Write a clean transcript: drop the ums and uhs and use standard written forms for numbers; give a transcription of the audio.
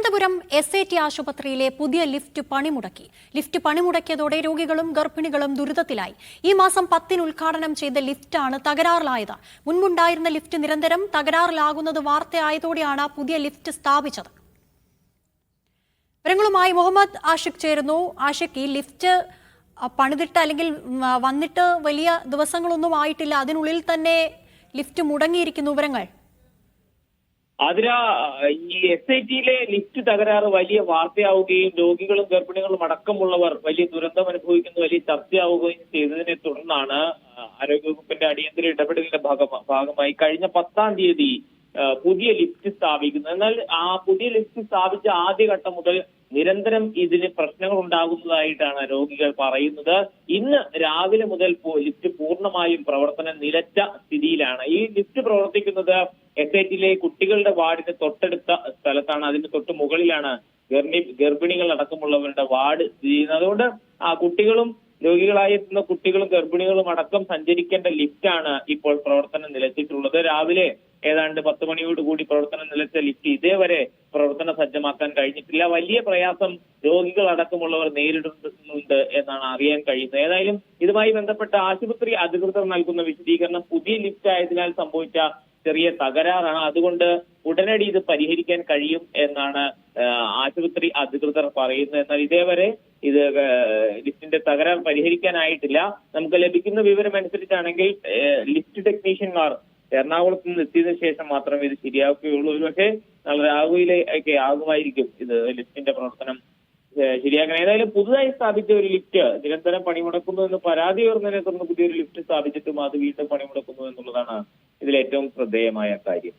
Thiruvananthapuram SAT ആശുപത്രിയിലെ പുതിയ lift പണിമുടക്കി. Lift പണിമുടക്കിയതോടെ രോഗികളും ഗർഭിണികളും ദുരിതത്തിലായി. ഈ മാസം 10-ന് ഉദ്ഘാടനം ചെയ്ത ലിഫ്റ്റാണ് തകരാറിലായത്. മുൻപുണ്ടായിരുന്ന ലിഫ്റ്റ് നിരന്തരം തകരാറിലാകുന്നത് വാർത്തയായതോടെയാണ് പുതിയ ലിഫ്റ്റ് സ്ഥാപിച്ചത്. വിവരങ്ങളുമായി മുഹമ്മദ് ആഷിഖ് ചേരുന്നു. ആഷിഖ്, ഈ ലിഫ്റ്റ് പണിതിട്ട് അല്ലെങ്കിൽ വന്നിട്ട് വലിയ ദിവസങ്ങളൊന്നും ആയിട്ടില്ല, അതിനുള്ളിൽ തന്നെ ലിഫ്റ്റ് മുടങ്ങിയിരിക്കുന്നു. വിവരങ്ങൾ അതിന് ഈ SIT-യിലെ ലിഫ്റ്റ് തകരാറ് വലിയ വാർത്തയാവുകയും രോഗികളും ഗർഭിണികളും അടക്കമുള്ളവർ വലിയ ദുരന്തം അനുഭവിക്കുന്ന വലിയ ചർച്ചയാവുകയും ചെയ്തതിനെ തുടർന്നാണ് ആരോഗ്യവകുപ്പിന്റെ അടിയന്തര ഇടപെടലിന്റെ ഭാഗമായി കഴിഞ്ഞ 10-ാം തീയതി പുതിയ ലിഫ്റ്റ് സ്ഥാപിക്കുന്നത്. എന്നാൽ ആ പുതിയ ലിഫ്റ്റ് സ്ഥാപിച്ച ആദ്യഘട്ടം മുതൽ നിരന്തരം ഇതിന് പ്രശ്നങ്ങൾ ഉണ്ടാകുന്നതായിട്ടാണ് രോഗികൾ പറയുന്നത്. ഇന്ന് രാവിലെ മുതൽ ലിഫ്റ്റ് പൂർണ്ണമായും പ്രവർത്തനം നിലച്ച സ്ഥിതിയിലാണ്. ഈ ലിഫ്റ്റ് പ്രവർത്തിക്കുന്നത് SIT-യിലെ കുട്ടികളുടെ വാർഡിന് തൊട്ടടുത്ത സ്ഥലത്താണ്. അതിന് തൊട്ട് മുകളിലാണ് ഗർഭിണികൾ അടക്കമുള്ളവരുടെ വാർഡ് സ്ഥിതി ചെയ്യുന്നത്. അതുകൊണ്ട് ആ കുട്ടികളും രോഗികളായി എത്തുന്ന കുട്ടികളും ഗർഭിണികളും അടക്കം സഞ്ചരിക്കേണ്ട ലിഫ്റ്റാണ് ഇപ്പോൾ പ്രവർത്തനം നിലച്ചിട്ടുള്ളത്. രാവിലെ ഏതാണ്ട് 10 മണിയോടുകൂടി പ്രവർത്തനം നിലച്ച ലിഫ്റ്റ് ഇതേവരെ പ്രവർത്തന സജ്ജമാക്കാൻ കഴിഞ്ഞിട്ടില്ല. വലിയ പ്രയാസം രോഗികൾ അടക്കമുള്ളവർ നേരിടുന്നുണ്ട് എന്നാണ് അറിയാൻ കഴിയുന്നത്. ഏതായാലും ഇതുമായി ബന്ധപ്പെട്ട ആശുപത്രി അധികൃതർ നൽകുന്ന വിശദീകരണം പുതിയ ലിഫ്റ്റ് ആയതിനാൽ സംഭവിച്ച ചെറിയ തകരാറാണ്, അതുകൊണ്ട് ഉടനടി ഇത് പരിഹരിക്കാൻ കഴിയും എന്നാണ് ആശുപത്രി അധികൃതർ പറയുന്നത്. എന്നാൽ ഇതേവരെ ഇത് ലിഫ്റ്റിന്റെ തകരാർ പരിഹരിക്കാനായിട്ടില്ല. നമുക്ക് ലഭിക്കുന്ന വിവരം അനുസരിച്ചാണെങ്കിൽ ലിഫ്റ്റ് ടെക്നീഷ്യന്മാർ എറണാകുളത്ത് നിന്ന് എത്തിയതിനു ശേഷം മാത്രമേ ഇത് ശരിയാക്കുകയുള്ളൂ. ഒരുപക്ഷെ നാളെ രാവിലെയൊക്കെ ആകുമായിരിക്കും ഇത് ലിഫ്റ്റിന്റെ പ്രവർത്തനം ശരിയാക്കാൻ. ഏതായാലും പുതുതായി സ്ഥാപിച്ച ഒരു ലിഫ്റ്റ് നിരന്തരം പണിമുടക്കുന്നു എന്ന് പരാതി ഉയർന്നതിനെ തുടർന്ന് പുതിയൊരു ലിഫ്റ്റ് സ്ഥാപിച്ചിട്ടും അത് വീണ്ടും പണിമുടക്കുന്നു എന്നുള്ളതാണ് ഇതിൽ ഏറ്റവും ശ്രദ്ധേയമായ കാര്യം.